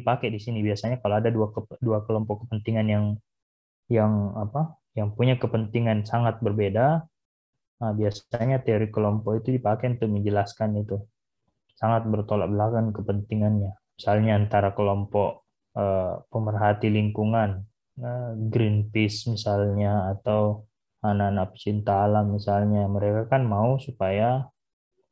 dipakai di sini biasanya kalau ada dua kelompok kepentingan yang punya kepentingan sangat berbeda. Nah, biasanya teori kelompok itu dipakai untuk menjelaskan itu sangat bertolak belakang kepentingannya. Misalnya antara kelompok pemerhati lingkungan, Greenpeace misalnya, atau anak-anak pecinta alam misalnya, mereka kan mau supaya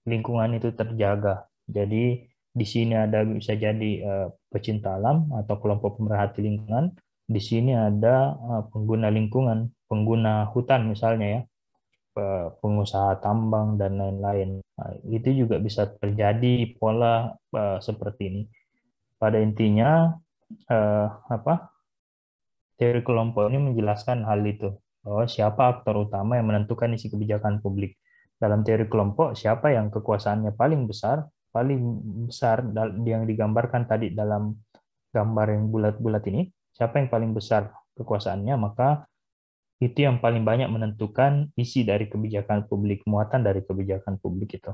lingkungan itu terjaga. Jadi di sini ada bisa jadi pecinta alam atau kelompok pemerhati lingkungan. Di sini ada pengguna lingkungan, pengguna hutan misalnya ya, pengusaha tambang dan lain-lain. Nah, itu juga bisa terjadi pola seperti ini. Pada intinya teori kelompok ini menjelaskan hal itu, bahwa siapa aktor utama yang menentukan isi kebijakan publik. Dalam teori kelompok, siapa yang kekuasaannya paling besar yang digambarkan tadi dalam gambar yang bulat-bulat ini, siapa yang paling besar kekuasaannya, maka itu yang paling banyak menentukan isi dari kebijakan publik, muatan dari kebijakan publik itu.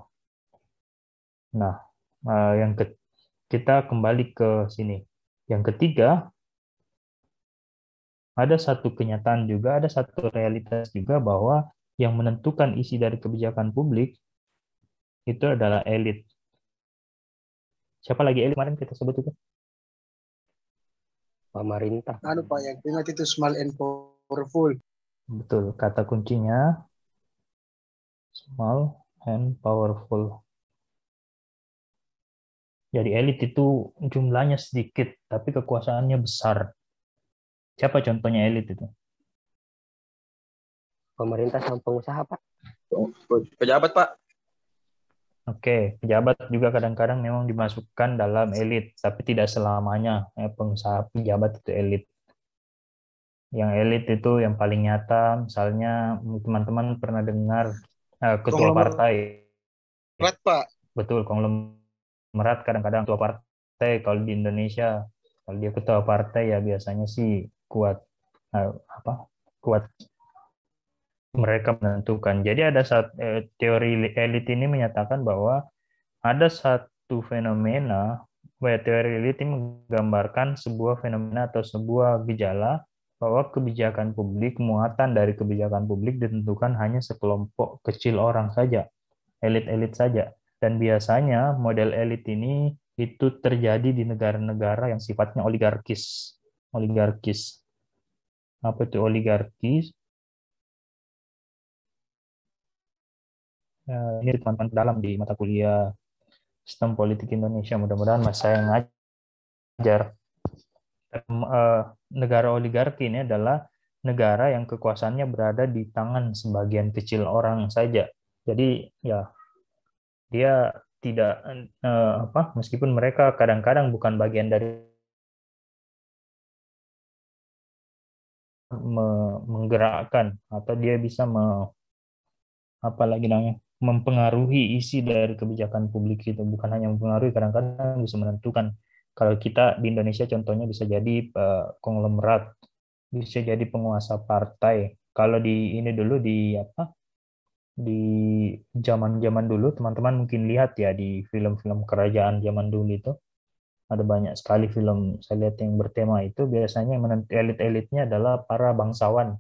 Nah, kita kembali ke sini. Yang ketiga, ada satu kenyataan juga, ada satu realitas juga bahwa yang menentukan isi dari kebijakan publik itu adalah elit. Siapa lagi elit kemarin kita sebut itu? Pemerintah. Anu Pak, yang ingat itu small and powerful. Betul, kata kuncinya small and powerful. Jadi elit itu jumlahnya sedikit, tapi kekuasaannya besar. Siapa contohnya elit itu? Pemerintah sama pengusaha, Pak. Pejabat, Pak. Oke, pejabat juga kadang-kadang memang dimasukkan dalam elit, tapi tidak selamanya pengusaha pejabat itu elit. Yang elit itu yang paling nyata, misalnya teman-teman pernah dengar ketua partai. Berat Pak. Betul, konglomerat kadang-kadang ketua partai kalau di Indonesia, kalau dia ketua partai ya biasanya sih kuat kuat mereka menentukan. Jadi ada teori elit ini menyatakan bahwa ada satu fenomena, teori elit ini menggambarkan sebuah fenomena atau sebuah gejala bahwa kebijakan publik, muatan dari kebijakan publik ditentukan hanya sekelompok kecil orang saja, elit-elit saja. Dan biasanya model elit ini itu terjadi di negara-negara yang sifatnya oligarkis. Oligarkis. Apa itu oligarkis? Ini teman-teman dalam di mata kuliah sistem politik Indonesia. Mudah-mudahan mas saya ngajar. Negara oligarki ini adalah negara yang kekuasaannya berada di tangan sebagian kecil orang saja. Jadi ya dia tidak meskipun mereka kadang-kadang bukan bagian dari menggerakkan atau dia bisa apalagi namanya mempengaruhi isi dari kebijakan publik itu, bukan hanya mempengaruhi, kadang-kadang bisa menentukan. Kalau kita di Indonesia contohnya bisa jadi konglomerat, bisa jadi penguasa partai. Kalau di ini dulu di zaman-zaman dulu teman-teman mungkin lihat ya di film-film kerajaan zaman dulu itu ada banyak sekali film saya lihat yang bertema itu, biasanya elit-elitnya adalah para bangsawan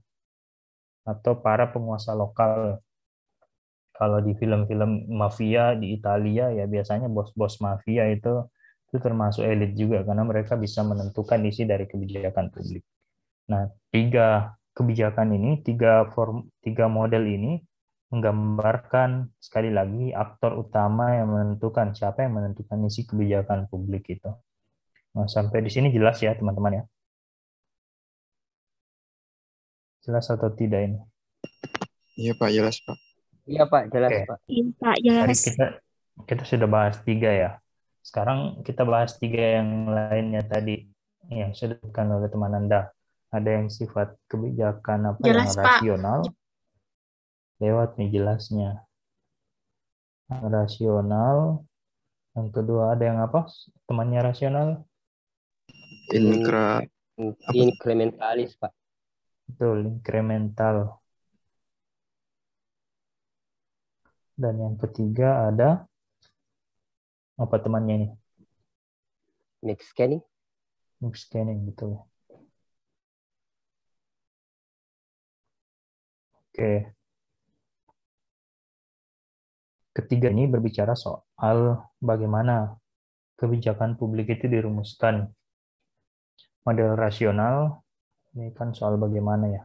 atau para penguasa lokal. Kalau di film-film mafia di Italia ya biasanya bos-bos mafia itu termasuk elit juga karena mereka bisa menentukan isi dari kebijakan publik. Nah, tiga model ini menggambarkan sekali lagi aktor utama yang menentukan siapa yang menentukan isi kebijakan publik itu. Nah, sampai di sini jelas ya teman-teman ya. Jelas atau tidak ini? Iya, Pak, jelas, Pak. Iya, Pak, jelas, Oke. Pak. Iya, Pak, Tadi jelas. kita sudah bahas tiga ya. Sekarang kita bahas tiga yang lainnya tadi yang sudah disebutkan oleh teman Anda. Ada yang sifat kebijakan yang Jelas, Pak. rasional. Lewat nih jelasnya. Rasional. Yang kedua ada yang apa? Temannya rasional. Inkrementalis, Pak. Betul, inkremental. Dan yang ketiga ada apa temannya ini? Mix scanning. scanning gitu. Oke. Ketiga ini berbicara soal bagaimana kebijakan publik itu dirumuskan. Model rasional ini kan soal bagaimana ya,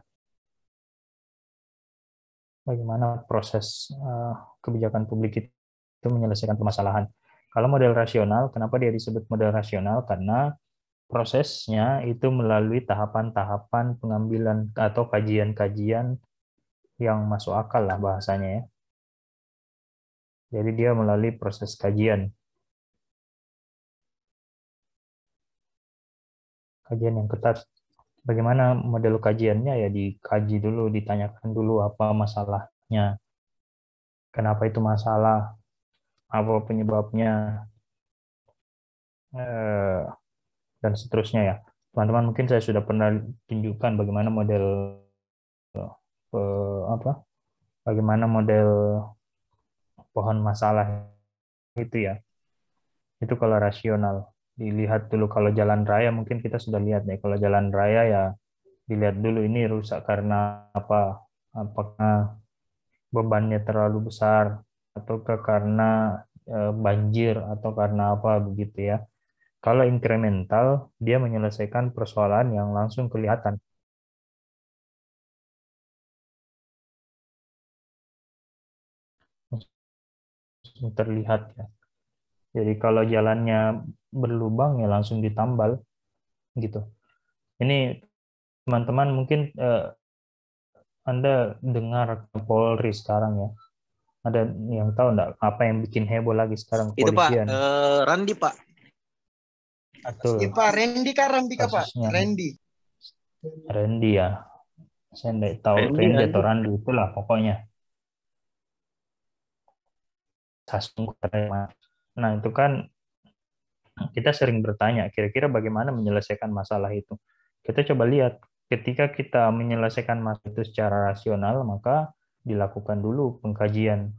bagaimana proses kebijakan publik itu menyelesaikan permasalahan. Kalau model rasional, kenapa dia disebut model rasional? Karena prosesnya itu melalui tahapan-tahapan pengambilan atau kajian-kajian yang masuk akal lah bahasanya ya. Jadi dia melalui proses kajian. Kajian yang ketat. Bagaimana model kajiannya ya, dikaji dulu, ditanyakan dulu apa masalahnya, kenapa itu masalah, apa penyebabnya, dan seterusnya ya. Teman-teman mungkin saya sudah pernah tunjukkan bagaimana model bagaimana model pohon masalah itu ya. Itu kalau rasional. Dilihat dulu kalau jalan raya, mungkin kita sudah lihat ya, kalau jalan raya ya dilihat dulu ini rusak karena apa, apakah bebannya terlalu besar ataukah karena banjir atau karena apa begitu ya. Kalau incremental dia menyelesaikan persoalan yang langsung kelihatan. Terlihat ya. Jadi kalau jalannya berlubang ya langsung ditambal gitu. Ini teman-teman mungkin Anda dengar Polri sekarang ya. Ada yang tahu enggak apa yang bikin heboh lagi sekarang Itu Pak, kepolisian? Randi Pak. Betul. Iya Pak, Randy kah Rambika Pak? Kasusnya Randy. Randy ya. Saya enggak tahu Randy, Randy Randy. atau Randy itulah pokoknya. Sasung. Nah, itu kan kita sering bertanya, kira-kira bagaimana menyelesaikan masalah itu. Kita coba lihat, ketika kita menyelesaikan masalah itu secara rasional, maka dilakukan dulu pengkajian.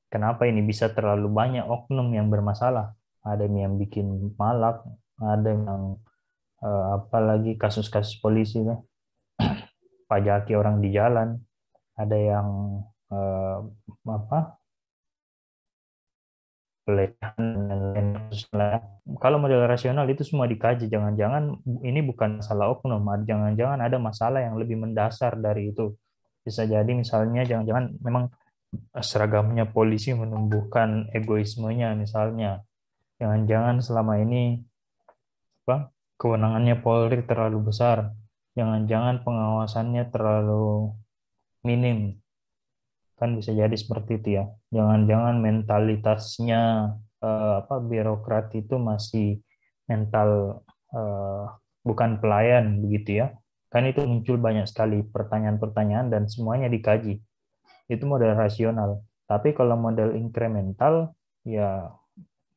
Kenapa ini bisa terlalu banyak oknum yang bermasalah? Ada yang bikin malak, ada yang apalagi kasus-kasus polisi, pajaki orang di jalan, ada yang pelecehan dan lain-lain. Kalau model rasional itu semua dikaji, jangan-jangan ini bukan masalah oknum, jangan-jangan ada masalah yang lebih mendasar dari itu. Bisa jadi misalnya jangan-jangan memang seragamnya polisi menumbuhkan egoismenya misalnya. Jangan-jangan selama ini kewenangannya Polri terlalu besar. Jangan-jangan pengawasannya terlalu minim. Kan bisa jadi seperti itu ya. Jangan-jangan mentalitasnya birokrat itu masih mental bukan pelayan begitu ya. Kan itu muncul banyak sekali pertanyaan-pertanyaan dan semuanya dikaji. Itu model rasional. Tapi kalau model incremental ya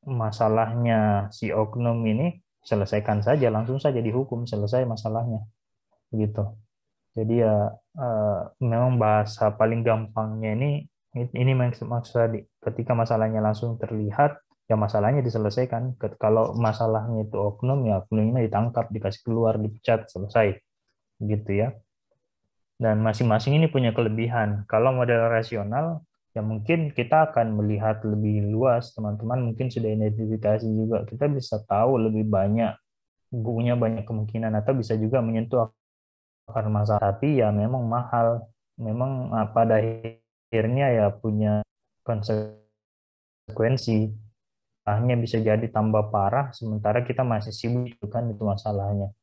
masalahnya si oknum ini selesaikan saja, langsung saja dihukum, selesai masalahnya. Begitu. Jadi ya memang bahasa paling gampangnya ini maksud tadi, ketika masalahnya langsung terlihat, ya masalahnya diselesaikan. Kalau masalahnya itu oknum, ya oknumnya ditangkap, dikasih keluar, dipecat, selesai. Gitu ya. Dan masing-masing ini punya kelebihan. Kalau model rasional, ya mungkin kita akan melihat lebih luas. Teman-teman mungkin sudah identifikasi juga. Kita bisa tahu lebih banyak, punya banyak kemungkinan, atau bisa juga menyentuh akar masalah. Tapi ya memang mahal. Memang pada akhirnya ya punya konsekuensi. Masalahnya bisa jadi tambah parah, sementara kita masih sibuk kan itu masalahnya.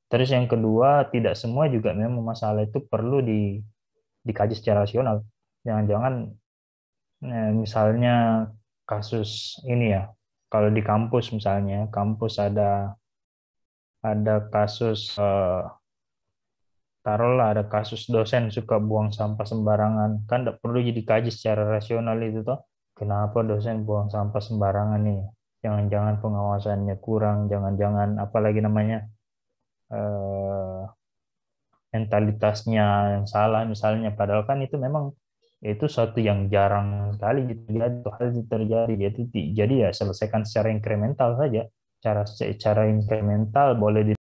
Terus yang kedua, tidak semua juga memang masalah itu perlu dikaji secara rasional. Jangan-jangan misalnya kasus ini ya, kalau di kampus misalnya, kampus ada kasus taruhlah ada kasus dosen suka buang sampah sembarangan, kan tidak perlu jadi kaji secara rasional itu toh. Kenapa dosen buang sampah sembarangan nih? Jangan-jangan pengawasannya kurang, jangan-jangan apalagi namanya mentalitasnya yang salah misalnya, padahal kan itu memang itu suatu yang jarang sekali terjadi, hal itu terjadi. Jadi ya selesaikan secara incremental saja, cara incremental boleh